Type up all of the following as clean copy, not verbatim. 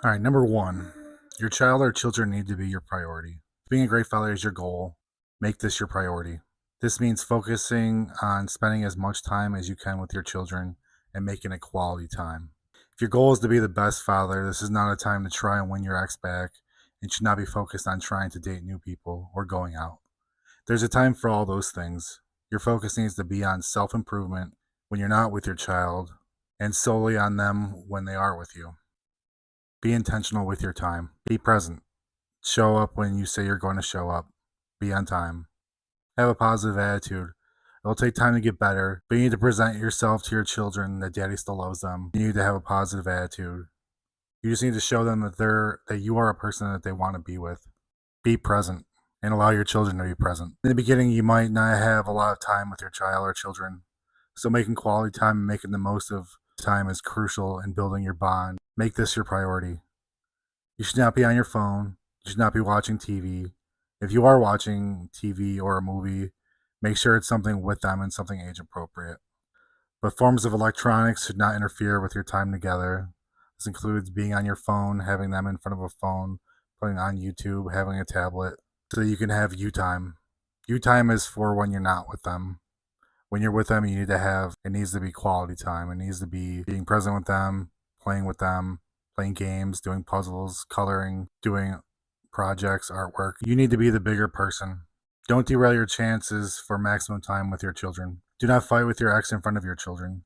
All right, number one, your child or children need to be your priority. Being a great father is your goal. Make this your priority. This means focusing on spending as much time as you can with your children and making it quality time. If your goal is to be the best father, this is not a time to try and win your ex back and should not be focused on trying to date new people or going out. There's a time for all those things. Your focus needs to be on self improvement when you're not with your child and solely on them when they are with you. Be intentional with your time. Be present. Show up when you say you're going to show up. Be on time. Have a positive attitude. It'll take time to get better, but you need to present yourself to your children that daddy still loves them. You need to have a positive attitude. You just need to show them that you are a person that they want to be with. Be present and allow your children to be present. In the beginning, you might not have a lot of time with your child or children, so making quality time and making the most of time is crucial in building your bond. Make this your priority. You should not be on your phone. You should not be watching TV. If you are watching TV or a movie, make sure it's something with them and something age appropriate. But forms of electronics should not interfere with your time together. This includes being on your phone, having them in front of a phone, putting on YouTube, having a tablet, so that you can have you time. You time is for when you're not with them. When you're with them, it needs to be quality time. It needs to be being present with them, playing games, doing puzzles, coloring, doing projects, artwork. You need to be the bigger person. Don't derail your chances for maximum time with your children. Do not fight with your ex in front of your children.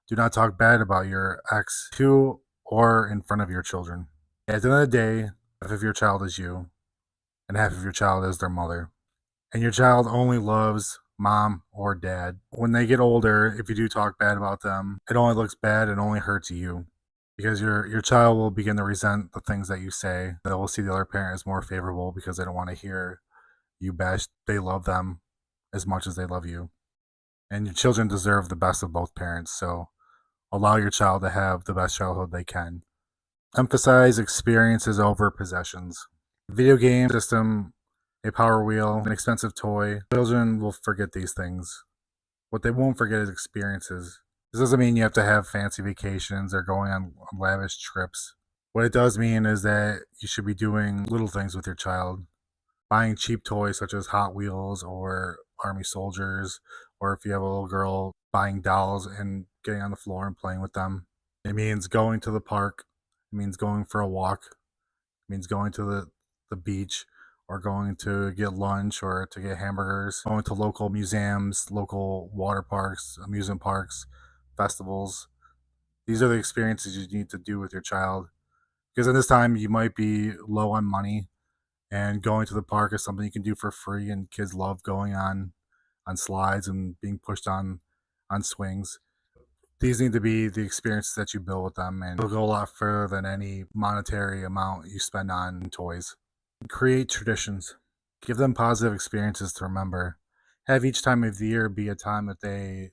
Do not talk bad about your ex to or in front of your children. At the end of the day, half of your child is you, and half of your child is their mother. And your child only loves mom or dad. When they get older, if you do talk bad about them, it only looks bad and only hurts you. Because your child will begin to resent the things that you say. They will see the other parent as more favorable because they don't want to hear you bash. They love them as much as they love you. And your children deserve the best of both parents, so allow your child to have the best childhood they can. Emphasize experiences over possessions. Video game system, a power wheel, an expensive toy. Children will forget these things. What they won't forget is experiences. This doesn't mean you have to have fancy vacations or going on lavish trips. What it does mean is that you should be doing little things with your child. Buying cheap toys such as Hot Wheels or Army Soldiers, or if you have a little girl, buying dolls and getting on the floor and playing with them. It means going to the park. It means going for a walk. It means going to the beach or going to get lunch or to get hamburgers. Going to local museums, local water parks, amusement parks, festivals. These are the experiences you need to do with your child. Because at this time, you might be low on money, and going to the park is something you can do for free, and kids love going on slides and being pushed on swings. These need to be the experiences that you build with them, and it'll go a lot further than any monetary amount you spend on toys. Create traditions. Give them positive experiences to remember. Have each time of the year be a time that they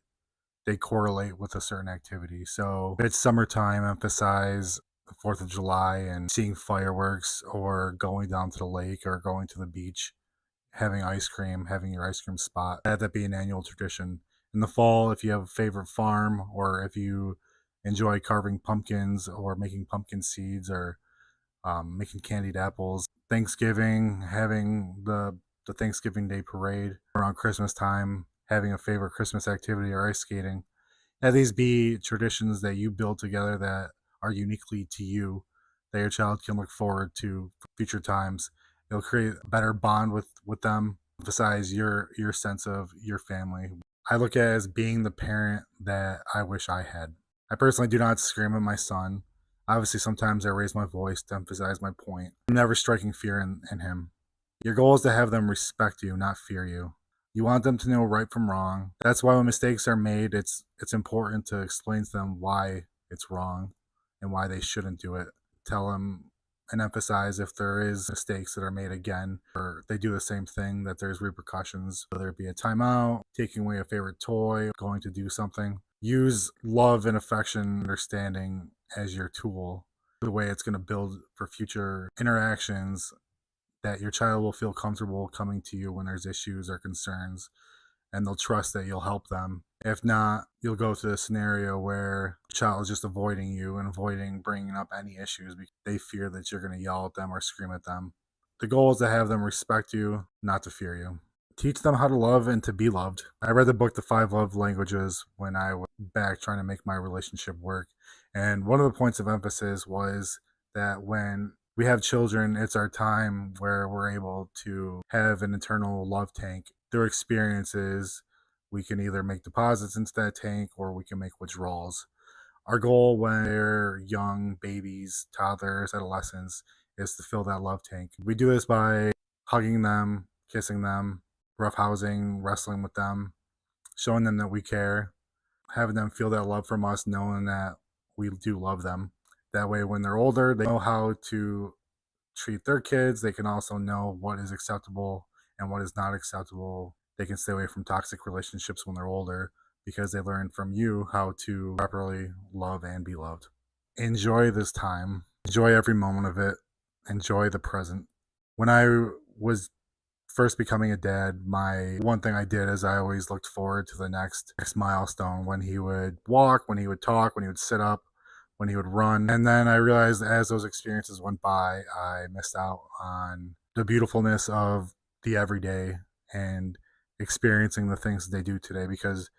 correlate with a certain activity. So if it's summertime, emphasize the 4th of July and seeing fireworks or going down to the lake or going to the beach, having ice cream, having your ice cream spot. Have that be an annual tradition. In the fall, if you have a favorite farm or if you enjoy carving pumpkins or making pumpkin seeds or making candied apples. Thanksgiving, having the Thanksgiving Day parade around Christmas time, having a favorite Christmas activity or ice skating. Have these be traditions that you build together that are uniquely to you, that your child can look forward to for future times. It'll create a better bond with them, emphasize your sense of your family. I look at it as being the parent that I wish I had. I personally do not scream at my son. Obviously, sometimes I raise my voice to emphasize my point. I'm never striking fear in him. Your goal is to have them respect you, not fear you. You want them to know right from wrong. That's why when mistakes are made, it's important to explain to them why it's wrong and why they shouldn't do it. Tell them and emphasize if there is mistakes that are made again or they do the same thing, that there's repercussions, whether it be a timeout, taking away a favorite toy, going to do something. Use love and affection and understanding as your tool, the way it's going to build for future interactions, that your child will feel comfortable coming to you when there's issues or concerns, and they'll trust that you'll help them If not, you'll go to a scenario where the child is just avoiding you and avoiding bringing up any issues because they fear that you're going to yell at them or scream at them. The goal is to have them respect you, not to fear you. Teach them how to love and to be loved. I read the book The Five Love Languages when I was back trying to make my relationship work. And one of the points of emphasis was that when we have children, it's our time where we're able to have an internal love tank. Through experiences, we can either make deposits into that tank or we can make withdrawals. Our goal when they're young, babies, toddlers, adolescents, is to fill that love tank. We do this by hugging them, kissing them, roughhousing, wrestling with them, showing them that we care, having them feel that love from us, knowing that we do love them. That way, when they're older, they know how to treat their kids. They can also know what is acceptable and what is not acceptable. They can stay away from toxic relationships when they're older because they learn from you how to properly love and be loved. Enjoy this time. Enjoy every moment of it. Enjoy the present. When I was first becoming a dad, my one thing I did is I always looked forward to the next milestone, when he would walk, when he would talk, when he would sit up, when he would run. And then I realized as those experiences went by, I missed out on the beautifulness of the everyday and experiencing the things that they do today, because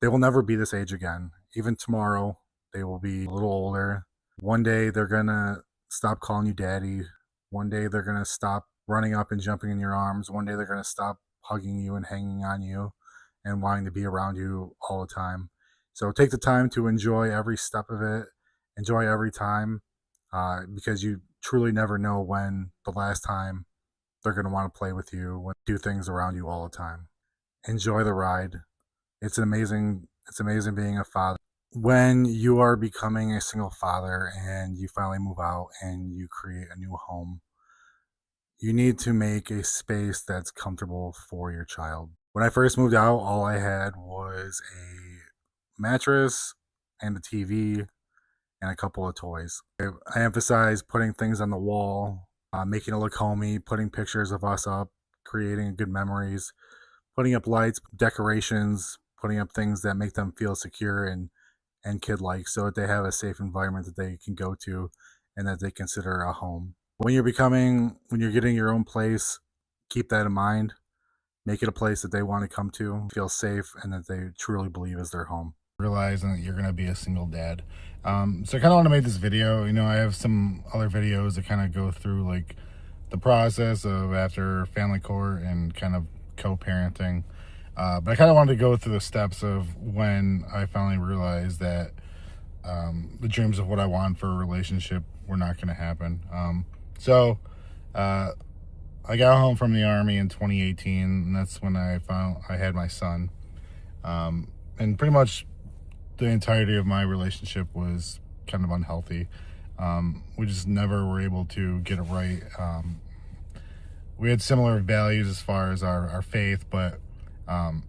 they will never be this age again. Even tomorrow, they will be a little older. One day they're gonna stop calling you daddy. One day they're gonna stop running up and jumping in your arms. One day they're gonna stop hugging you and hanging on you and wanting to be around you all the time. So take the time to enjoy every step of it. Enjoy every time, because you truly never know when the last time they're going to want to play with you, do things around you all the time. Enjoy the ride. It's amazing being a father. When you are becoming a single father and you finally move out and you create a new home, you need to make a space that's comfortable for your child. When I first moved out, all I had was a mattress and a TV and a couple of toys. I emphasize putting things on the wall, making it look homey, putting pictures of us up, creating good memories, putting up lights, decorations, putting up things that make them feel secure and kid-like, so that they have a safe environment that they can go to and that they consider a home. When you're getting your own place, keep that in mind. Make it a place that they want to come to, feel safe, and that they truly believe is their home. Realizing that you're going to be a single dad. So I kind of want to make this video. I have some other videos that kind of go through like the process of after family court and kind of co-parenting. But I kind of wanted to go through the steps of when I finally realized that the dreams of what I want for a relationship were not going to happen. So I got home from the Army in 2018, and that's when I found I had my son. And pretty much the entirety of my relationship was kind of unhealthy. We just never were able to get it right. We had similar values as far as our faith, but an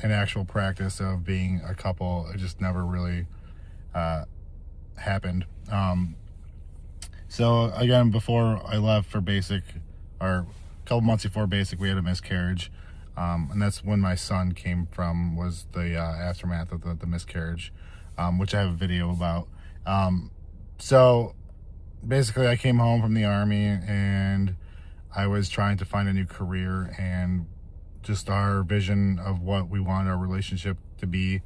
actual practice of being a couple, it just never really happened. So again, before I left for basic, or a couple months before basic, we had a miscarriage. And that's when my son came from, was the aftermath of the miscarriage, which I have a video about. So basically I came home from the Army and I was trying to find a new career, and just our vision of what we wanted our relationship to be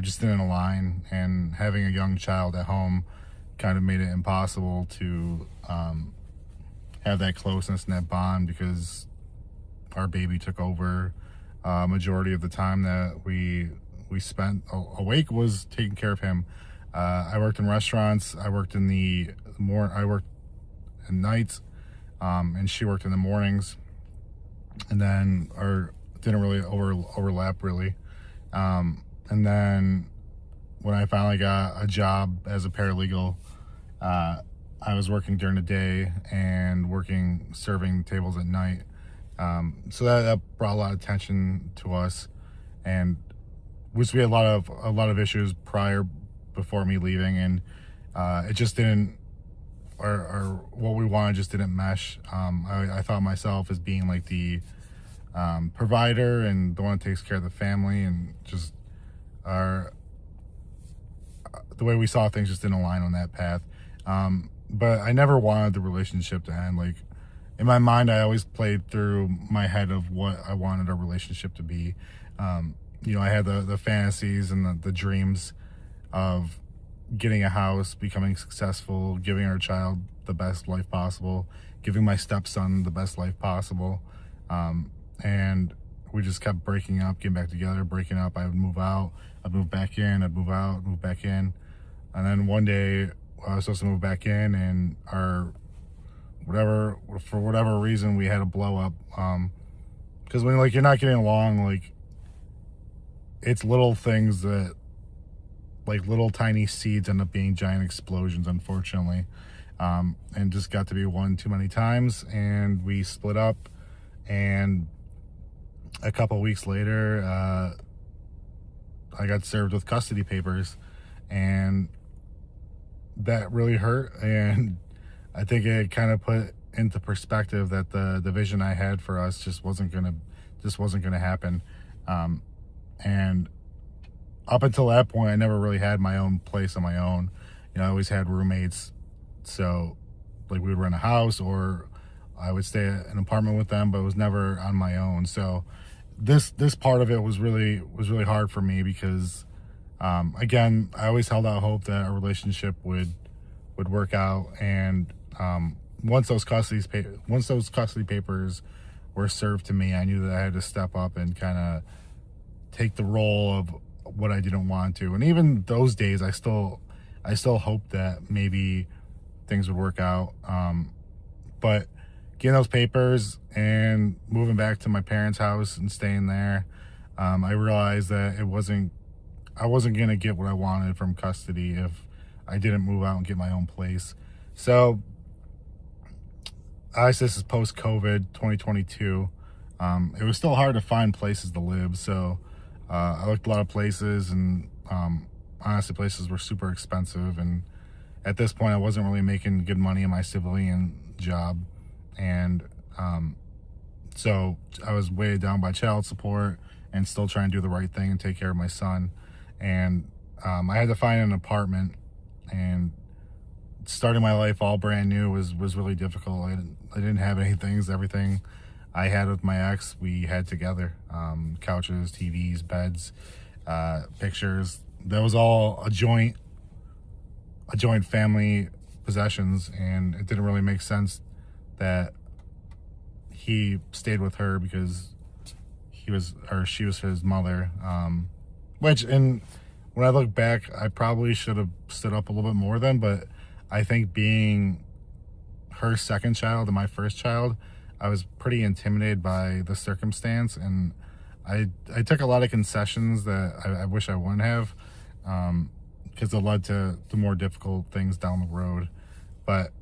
just didn't align, and having a young child at home kind of made it impossible to have that closeness and that bond, because our baby took over majority of the time that we spent awake was taking care of him. I worked in restaurants. I worked in I worked at nights, and she worked in the mornings, and then didn't really overlap really. And then when I finally got a job as a paralegal, I was working during the day and serving tables at night. So that brought a lot of attention to us, and we had a lot of issues before me leaving, and it just didn't, or what we wanted just didn't mesh. I thought myself as being like the provider and the one that takes care of the family, and just the way we saw things just didn't align on that path. But I never wanted the relationship to end. Like, in my mind, I always played through my head of what I wanted our relationship to be. I had the fantasies and the dreams of getting a house, becoming successful, giving our child the best life possible, giving my stepson the best life possible. And we just kept breaking up, getting back together, breaking up. I would move out, I'd move back in, I'd move out, move back in. And then one day I was supposed to move back in, and for whatever reason, we had a blow up. Because when you're not getting along, it's little things that, little tiny seeds end up being giant explosions, unfortunately. And just got to be one too many times, and we split up. And a couple weeks later, I got served with custody papers, and that really hurt. And I think it kind of put into perspective that the vision I had for us just wasn't gonna happen. And up until that point, I never really had my own place on my own. I always had roommates, so we would rent a house, or I would stay at an apartment with them, but it was never on my own. So this part of it was really hard for me, because again, I always held out hope that our relationship would work out. And once those custody papers were served to me, I knew that I had to step up and kind of take the role of what I didn't want to. And even those days, I still hoped that maybe things would work out. But getting those papers and moving back to my parents' house and staying there, I realized that I wasn't going to get what I wanted from custody if I didn't move out and get my own place. So this is post-COVID 2022. It was still hard to find places to live. So I looked a lot of places, and honestly, places were super expensive. And at this point, I wasn't really making good money in my civilian job. And so I was weighted down by child support and still trying to do the right thing and take care of my son. And I had to find an apartment, and starting my life all brand new was really difficult. I didn't have anything. Everything I had with my ex, we had together. Couches, TVs, beds, pictures. That was all a joint family possessions, and it didn't really make sense that he stayed with her because she was his mother. And when I look back, I probably should have stood up a little bit more then, but I think being her second child and my first child, I was pretty intimidated by the circumstance, and I took a lot of concessions that I wish I wouldn't have, because it led to more difficult things down the road. But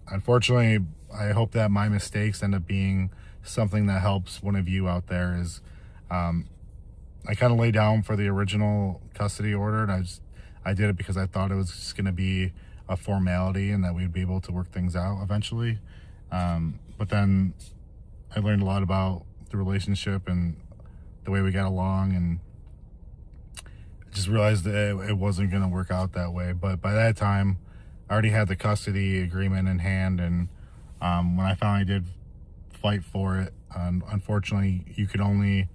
unfortunately, I hope that my mistakes end up being something that helps one of you out there. Is I kind of lay down for the original custody order, and I did it because I thought it was just going to be a formality and that we'd be able to work things out eventually. But then I learned a lot about the relationship and the way we got along, and just realized that it wasn't going to work out that way. But by that time, I already had the custody agreement in hand, and when I finally did fight for it, unfortunately, you could only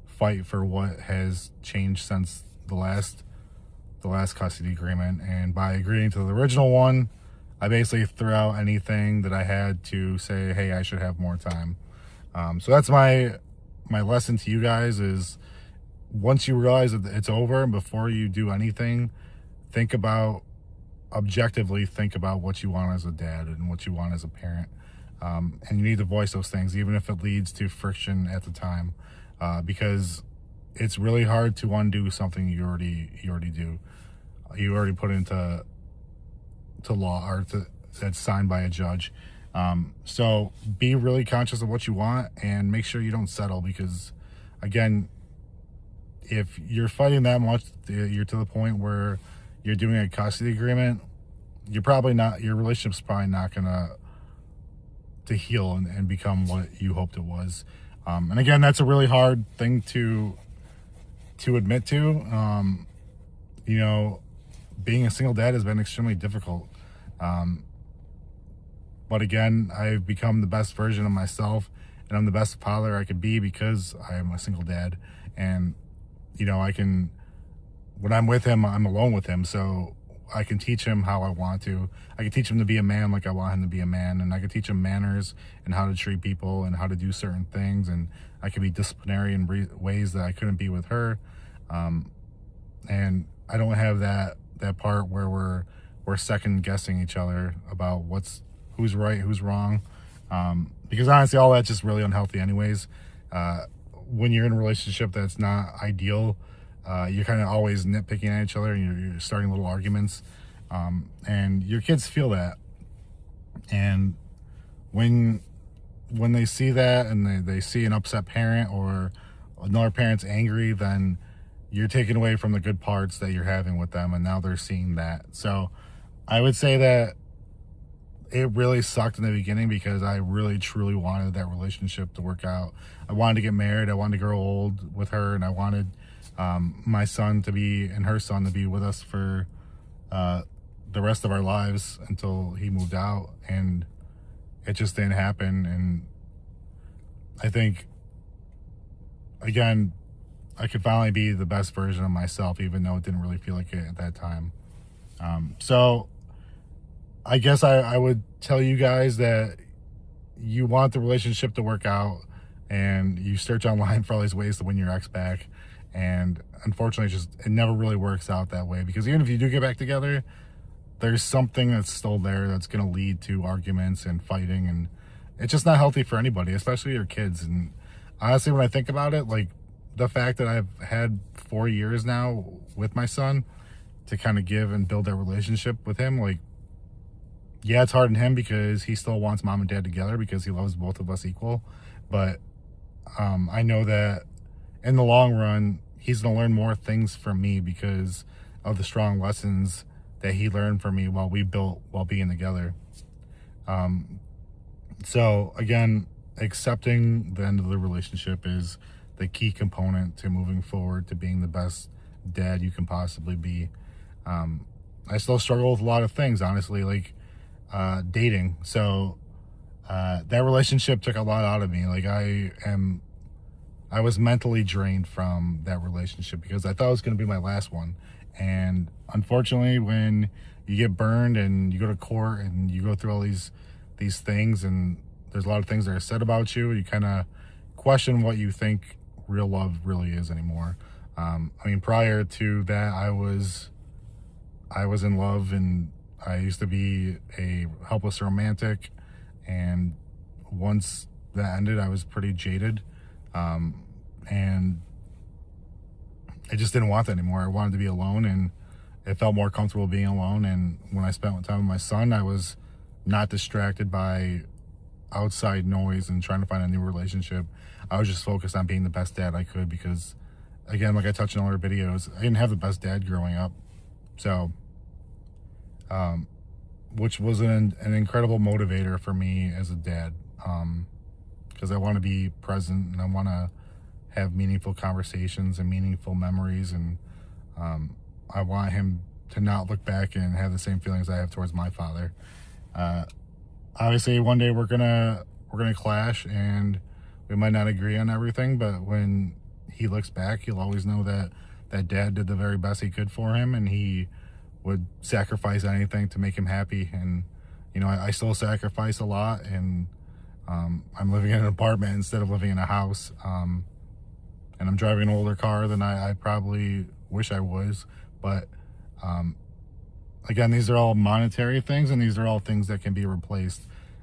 fight for what has changed since the last custody agreement. And by agreeing to the original one, I basically threw out anything that I had to say, hey, I should have more time. So that's my lesson to you guys: is once you realize that it's over, and before you do anything, objectively think about what you want as a dad and what you want as a parent. And you need to voice those things, even if it leads to friction at the time, because it's really hard to undo something you already do. You already put into law, or that's signed by a judge. So be really conscious of what you want, and make sure you don't settle, because again, if you're fighting that much, you're to the point where you're doing a custody agreement, your relationship's probably not gonna heal and become what you hoped it was. And again, that's a really hard thing to to admit to. You know, being a single dad has been extremely difficult. Um, but again, I've become the best version of myself, and I'm the best father I could be because I'm a single dad. And, you know, I can, when I'm with him, I'm alone with him. So I can teach him how I want to. I can teach him to be a man like I want him to be a man. And I can teach him manners and how to treat people and how to do certain things. And I can be disciplinary in ways that I couldn't be with her. Um, and I don't have that part where we're second guessing each other about who's right, who's wrong. Because honestly, all that's just really unhealthy anyways. When you're in a relationship that's not ideal, you're kind of always nitpicking at each other, and you're starting little arguments, and your kids feel that. And when they see that, and they see an upset parent or another parent's angry, then you're taking away from the good parts that you're having with them, and now they're seeing that. So I would say that it really sucked in the beginning because I really truly wanted that relationship to work out. I wanted to get married, I wanted to grow old with her, and I wanted my son to be, and her son to be with us for the rest of our lives until he moved out, and it just didn't happen. And I think, again, I could finally be the best version of myself, even though it didn't really feel like it at that time. So I guess I would tell you guys that you want the relationship to work out, and you search online for all these ways to win your ex back. And unfortunately, it never really works out that way, because even if you do get back together, there's something that's still there that's going to lead to arguments and fighting, and it's just not healthy for anybody, especially your kids. And honestly, when I think about it, like, the fact that I've had 4 years now with my son to kind of give and build that relationship with him, like, yeah, it's hard on him because he still wants mom and dad together because he loves both of us equal. But I know that in the long run, he's going to learn more things from me because of the strong lessons that he learned from me while being together. So again, accepting the end of the relationship is the key component to moving forward to being the best dad you can possibly be. I still struggle with a lot of things, honestly, like dating. So that relationship took a lot out of me. Like, I was mentally drained from that relationship because I thought it was going to be my last one. And unfortunately, when you get burned and you go to court and you go through all these things, and there's a lot of things that are said about you, you kind of question what you think real love really is anymore. I mean, prior to that, I was in love, and I used to be a helpless romantic. And once that ended, I was pretty jaded. And I just didn't want that anymore. I wanted to be alone, and it felt more comfortable being alone. And when I spent time with my son, I was not distracted by outside noise and trying to find a new relationship. I was just focused on being the best dad I could because, again, like I touched on other videos, I didn't have the best dad growing up. So, which was an incredible motivator for me as a dad, because I want to be present and I want to have meaningful conversations and meaningful memories, and I want him to not look back and have the same feelings I have towards my father. Obviously, one day we're gonna clash, and we might not agree on everything, but when he looks back, he'll always know that dad did the very best he could for him, and he would sacrifice anything to make him happy. And you know, I still sacrifice a lot, and I'm living in an apartment instead of living in a house, and I'm driving an older car than I probably wish I was. But again, these are all monetary things, and these are all things that can be replaced.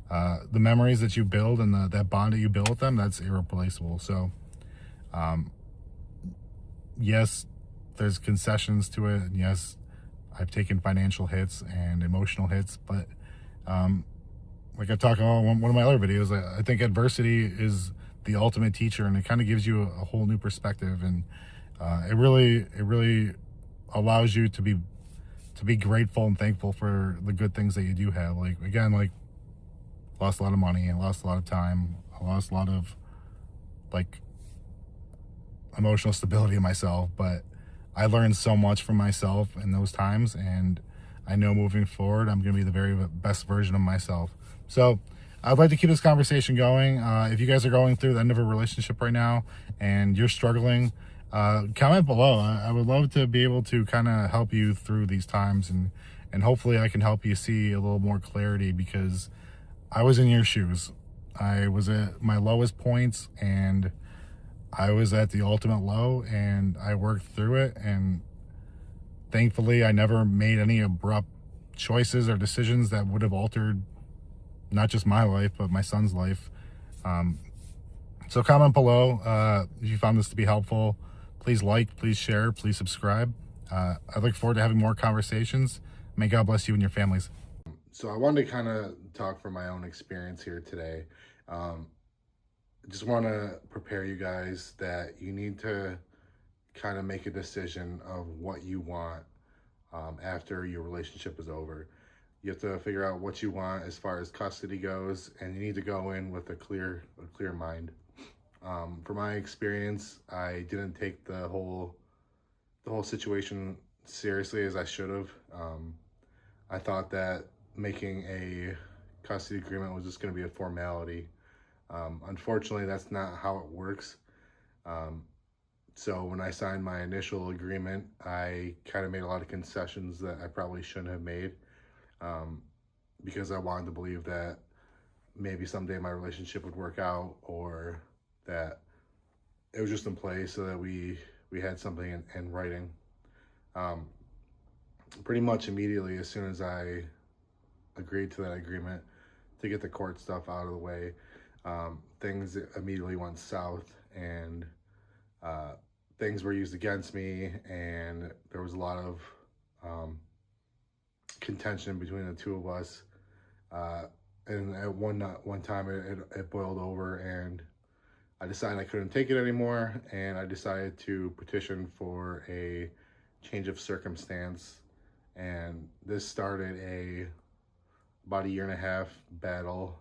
The memories that you build and that bond that you build with them, that's irreplaceable. So yes, there's concessions to it, and yes, I've taken financial hits and emotional hits, but like I talked about in one of my other videos, I think adversity is the ultimate teacher, and it kind of gives you a whole new perspective, and it really allows you to be grateful and thankful for the good things that you do have. Like, again, like, lost a lot of money, I lost a lot of time, I lost a lot of, like, emotional stability in myself, but I learned so much from myself in those times, and I know moving forward I'm going to be the very best version of myself. So I'd like to keep this conversation going. If you guys are going through the end of a relationship right now and you're struggling, comment below. I would love to be able to kind of help you through these times, and hopefully I can help you see a little more clarity, because I was in your shoes. I was at my lowest points, and I was at the ultimate low, and I worked through it. And thankfully, I never made any abrupt choices or decisions that would have altered not just my life, but my son's life. So comment below if you found this to be helpful. Please like, please share, please subscribe. I look forward to having more conversations. May God bless you and your families. So I wanted to kind of talk from my own experience here today. Just want to prepare you guys that you need to kind of make a decision of what you want after your relationship is over. You have to figure out what you want as far as custody goes, and you need to go in with a clear mind. From my experience, I didn't take the whole situation seriously as I should have. I thought that making a custody agreement was just going to be a formality. Unfortunately, that's not how it works. So when I signed my initial agreement, I kind of made a lot of concessions that I probably shouldn't have made, because I wanted to believe that maybe someday my relationship would work out, or that it was just in place so that we had something in writing. Pretty much immediately, as soon as I agreed to that agreement to get the court stuff out of the way, things immediately went south, and things were used against me, and there was a lot of contention between the two of us. And at one time it boiled over, and I decided I couldn't take it anymore, and I decided to petition for a change of circumstance. And this started about a 1.5 year battle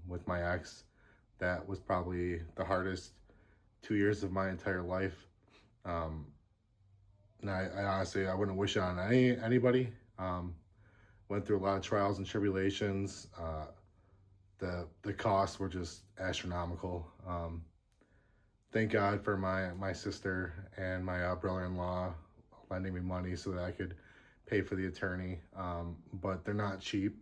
with my ex. That was probably the hardest 2 years of my entire life. And I honestly, I wouldn't wish it on anybody. Went through a lot of trials and tribulations. The costs were just astronomical. Thank God for my sister and my brother-in-law lending me money so that I could pay for the attorney. But they're not cheap.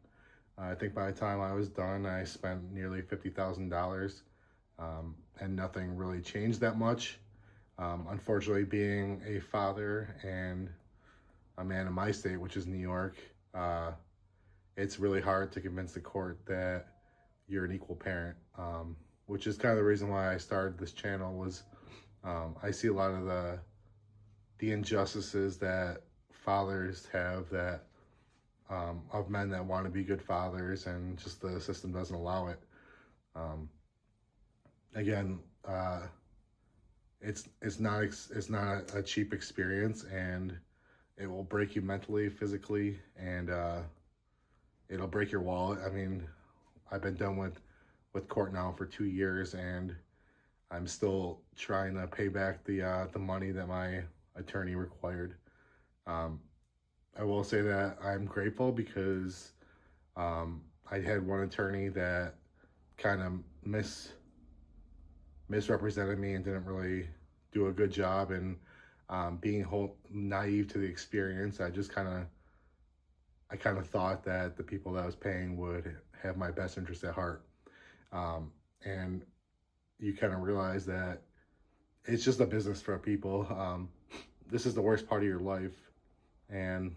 I think by the time I was done, I spent nearly $50,000, and nothing really changed that much. Unfortunately, being a father and a man in my state, which is New York, it's really hard to convince the court that you're an equal parent, which is kind of the reason why I started this channel. Was I see a lot of the injustices that fathers have, that of men that want to be good fathers, and just the system doesn't allow it. Again, it's not a cheap experience, and it will break you mentally, physically, and it'll break your wallet. I mean, I've been done with court now for 2 years, and I'm still trying to pay back the money that my attorney required. I will say that I'm grateful, because I had one attorney that kind of misrepresented me and didn't really do a good job, and being naive to the experience, I kind of thought that the people that I was paying would have my best interest at heart. And you kind of realize that it's just a business for people. This is the worst part of your life, and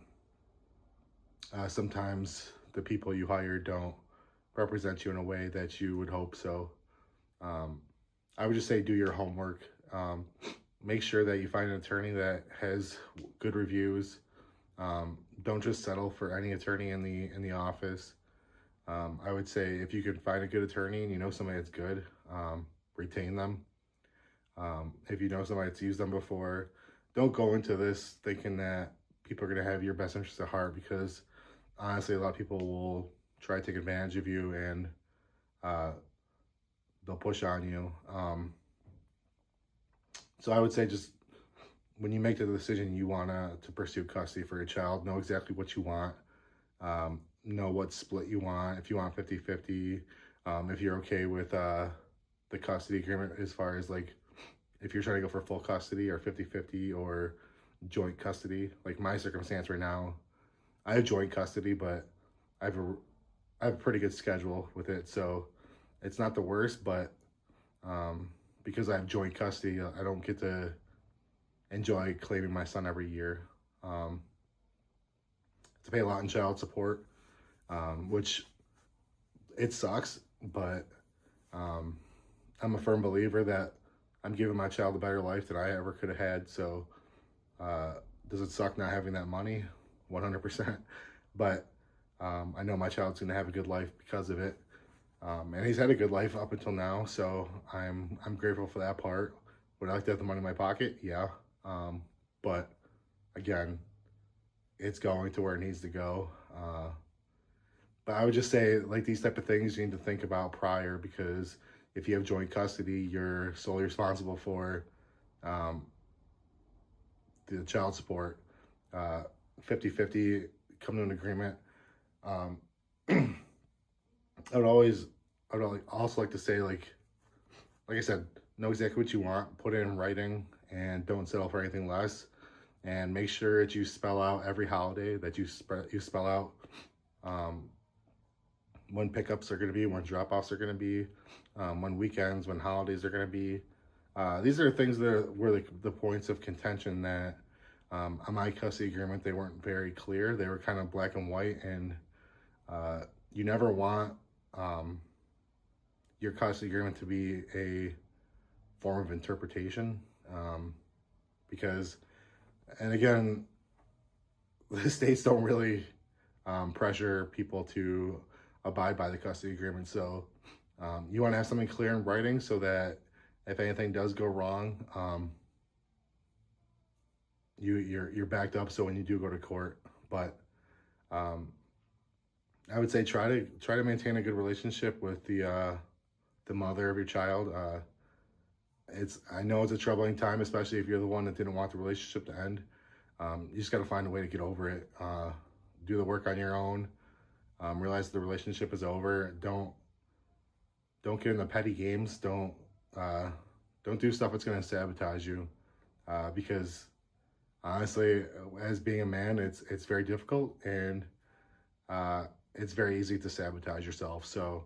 sometimes the people you hire don't represent you in a way that you would hope so. I would just say do your homework. Make sure that you find an attorney that has good reviews. Don't just settle for any attorney in the office. I would say if you can find a good attorney and you know somebody that's good, retain them. If you know somebody that's used them before, don't go into this thinking that people are going to have your best interests at heart, because honestly, a lot of people will try to take advantage of you, and they'll push on you. So I would say just when you make the decision you want to pursue custody for your child, know exactly what you want, know what split you want, if you want 50-50, if you're okay with the custody agreement as far as like if you're trying to go for full custody or 50-50 or joint custody. Like my circumstance right now, I have joint custody, but I have a I have a pretty good schedule with it, so it's not the worst. But because I have joint custody, I don't get to enjoy claiming my son every year. Um, to pay a lot in child support, which it sucks, but um, I'm a firm believer that I'm giving my child a better life than I ever could have had. So uh, does it suck not having that money? 100%. But I know my child's going to have a good life because of it. And he's had a good life up until now, so I'm grateful for that part. Would I like to have the money in my pocket? Yeah. But again, it's going to where it needs to go. But I would just say, like, these type of things you need to think about prior, because if you have joint custody, you're solely responsible for um, the child support. 50-50, come to an agreement. Um, I would also like to say, like I said, know exactly what you want, put it in writing, and don't settle for anything less. And make sure that you spell out every holiday, that you spell out when pickups are going to be, when drop-offs are going to be, when weekends, when holidays are going to be. These are things that were like the points of contention that on my custody agreement, they weren't very clear. They were kind of black and white, and you never want your custody agreement to be a form of interpretation, because, and again, the states don't really pressure people to abide by the custody agreement. So you want to have something clear in writing so that if anything does go wrong, you're backed up. So when you do go to court, but I would say try to maintain a good relationship with the mother of your child. I know it's a troubling time, especially if you're the one that didn't want the relationship to end. You just got to find a way to get over it. Do the work on your own. Realize the relationship is over. Don't get in the petty games. Don't do stuff that's going to sabotage you. Because honestly, as being a man, it's very difficult, and it's very easy to sabotage yourself. So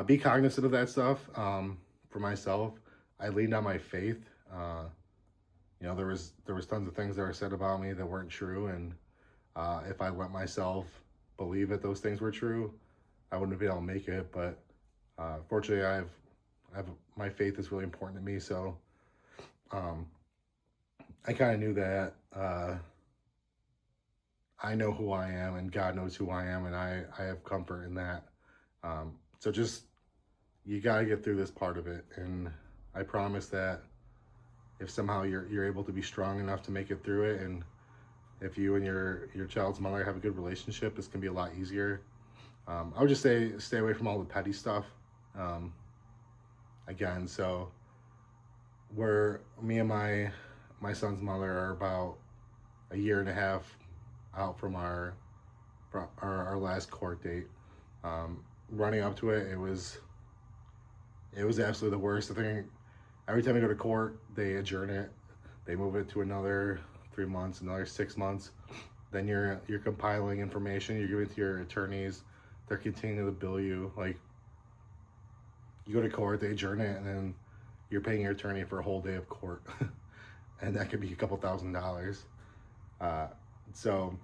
be cognizant of that stuff. For myself, I leaned on my faith. There was tons of things that were said about me that weren't true, and if I let myself believe that those things were true, I wouldn't have been able to make it. But fortunately, I have my faith is really important to me. So I kind of knew that I know who I am, and God knows who I am, and I have comfort in that. So just, you got to get through this part of it, and I promise that if somehow you're able to be strong enough to make it through it, and if you and your child's mother have a good relationship, this can be a lot easier. I would just say stay away from all the petty stuff. Again, so me and my son's mother are about a year and a half out from our last court date. Running up to it, it was absolutely the worst. I think every time we go to court, they adjourn it. They move it to another 3 months, another 6 months. Then you're compiling information. You're giving it to your attorneys. They're continuing to bill you. Like, you go to court, they adjourn it, and then you're paying your attorney for a whole day of court, and that could be a couple $1,000s. So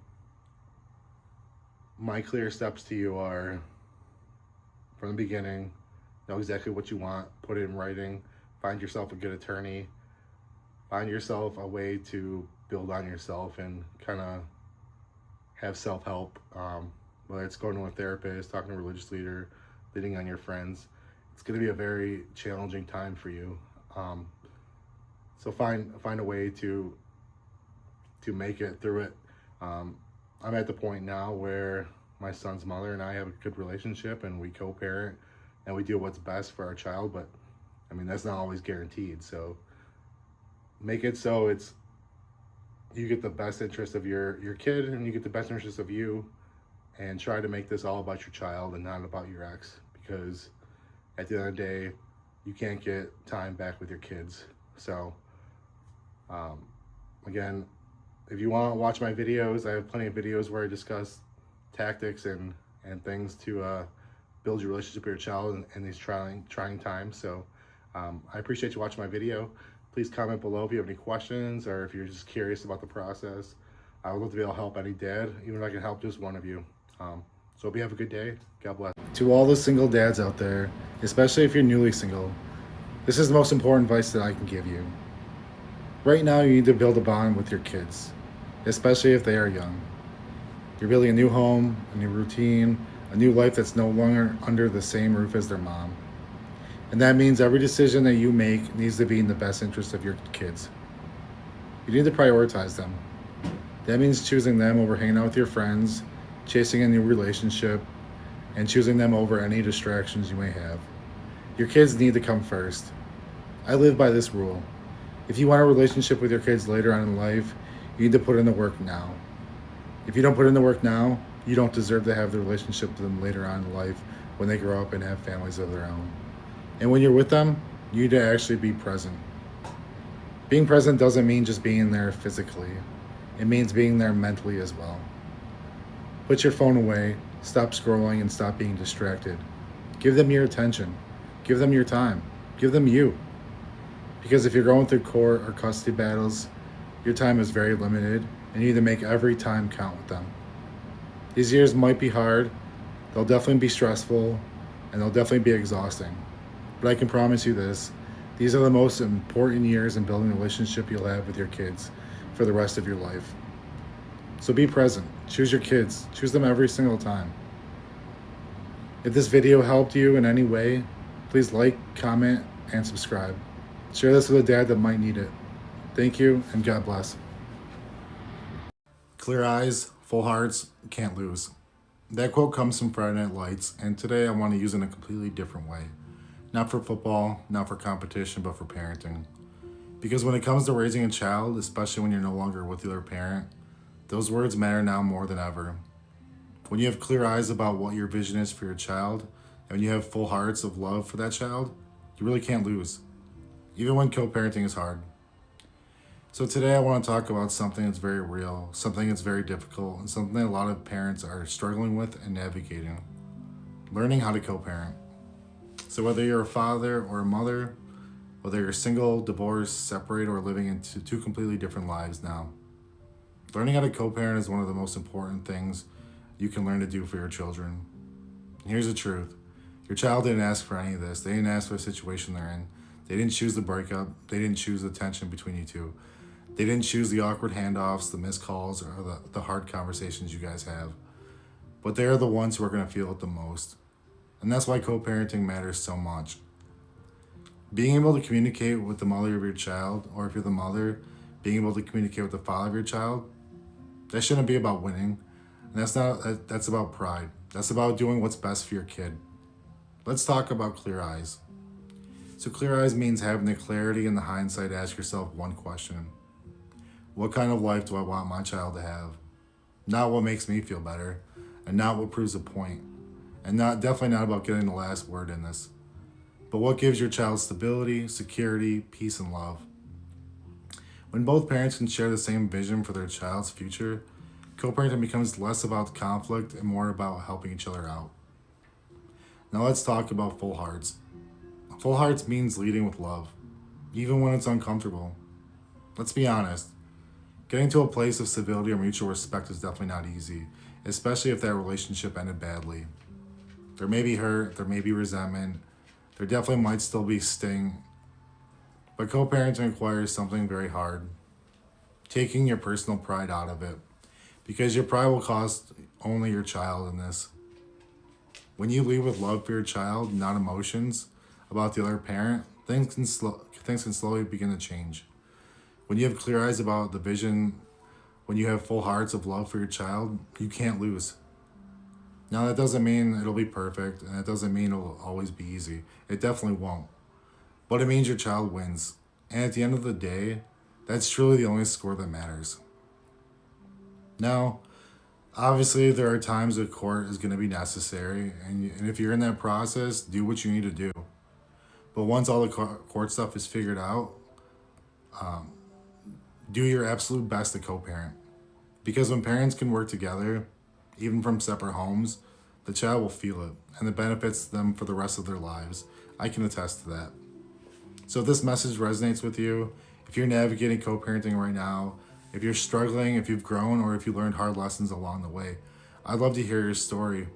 my clear steps to you are, from the beginning, know exactly what you want, put it in writing, find yourself a good attorney, find yourself a way to build on yourself and kind of have self-help, whether it's going to a therapist, talking to a religious leader, leaning on your friends. It's going to be a very challenging time for you. So find a way to make it through it. I'm at the point now where my son's mother and I have a good relationship, and we co-parent, and we do what's best for our child, but I mean, that's not always guaranteed. So Make it so you get the best interest of your kid and you get the best interest of you, and try to make this all about your child and not about your ex, because at the end of the day, you can't get time back with your kids. So um, again, if you want to watch my videos, I have plenty of videos where I discuss tactics and things to build your relationship with your child in these trying times. So I appreciate you watching my video. Please comment below if you have any questions or if you're just curious about the process. I would love to be able to help any dad, even if I can help just one of you. So hope you have a good day. God bless. To all the single dads out there, especially if you're newly single, this is the most important advice that I can give you. Right now, you need to build a bond with your kids, especially if they are young. You're building a new home, a new routine, a new life that's no longer under the same roof as their mom. And that means every decision that you make needs to be in the best interest of your kids. You need to prioritize them. That means choosing them over hanging out with your friends, chasing a new relationship, and choosing them over any distractions you may have. Your kids need to come first. I live by this rule. If you want a relationship with your kids later on in life, you need to put in the work now. If you don't put in the work now, you don't deserve to have the relationship with them later on in life when they grow up and have families of their own. And when you're with them, you need to actually be present. Being present doesn't mean just being there physically. It means being there mentally as well. Put your phone away, stop scrolling, and stop being distracted. Give them your attention. Give them your time. Give them you. Because if you're going through court or custody battles, your time is very limited, and you need to make every time count with them. These years might be hard, they'll definitely be stressful, and they'll definitely be exhausting. But I can promise you this, these are the most important years in building a relationship you'll have with your kids for the rest of your life. So be present, choose your kids, choose them every single time. If this video helped you in any way, please like, comment, and subscribe. Share this with a dad that might need it. Thank you, and God bless. Clear eyes, full hearts, can't lose. That quote comes from Friday Night Lights, and today I want to use it in a completely different way. Not for football, not for competition, but for parenting. Because when it comes to raising a child, especially when you're no longer with the other parent, those words matter now more than ever. When you have clear eyes about what your vision is for your child, and when you have full hearts of love for that child, you really can't lose. Even when co-parenting is hard. So today I want to talk about something that's very real, something that's very difficult, and something that a lot of parents are struggling with and navigating. Learning how to co-parent. So whether you're a father or a mother, whether you're single, divorced, separated, or living into two completely different lives now, learning how to co-parent is one of the most important things you can learn to do for your children. And here's the truth. Your child didn't ask for any of this. They didn't ask for the situation they're in. They didn't choose the breakup. They didn't choose the tension between you two. They didn't choose the awkward handoffs, the missed calls, or the hard conversations you guys have. But they're the ones who are going to feel it the most. And that's why co-parenting matters so much. Being able to communicate with the mother of your child, or if you're the mother, being able to communicate with the father of your child, that shouldn't be about winning. And that's about pride. That's about doing what's best for your kid. Let's talk about clear eyes. So clear eyes means having the clarity and the hindsight to ask yourself one question. What kind of life do I want my child to have? Not what makes me feel better, and not what proves a point, and definitely not about getting the last word in this, but what gives your child stability, security, peace, and love. When both parents can share the same vision for their child's future, co-parenting becomes less about conflict and more about helping each other out. Now let's talk about full hearts. Full hearts means leading with love, even when it's uncomfortable. Let's be honest. Getting to a place of civility or mutual respect is definitely not easy, especially if that relationship ended badly. There may be hurt, there may be resentment, there definitely might still be sting, but co-parenting requires something very hard. Taking your personal pride out of it, because your pride will cost only your child in this. When you lead with love for your child, not emotions, about the other parent, things can slowly begin to change. When you have clear eyes about the vision, when you have full hearts of love for your child, you can't lose. Now that doesn't mean it'll be perfect, and it doesn't mean it'll always be easy. It definitely won't. But it means your child wins. And at the end of the day, That's truly the only score that matters. Now, obviously, there are times that court is going to be necessary, and if you're in that process, do what you need to do. But once all the court stuff is figured out, do your absolute best to co parent. Because when parents can work together, even from separate homes, the child will feel it and it benefits them for the rest of their lives. I can attest to that. So if this message resonates with you, if you're navigating co parenting right now, if you're struggling, if you've grown, or if you learned hard lessons along the way, I'd love to hear your story.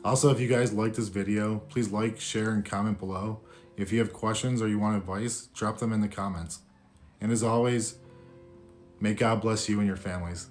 Also, if you guys like this video, please like, share, and comment below. If you have questions or you want advice, drop them in the comments. And as always, may God bless you and your families.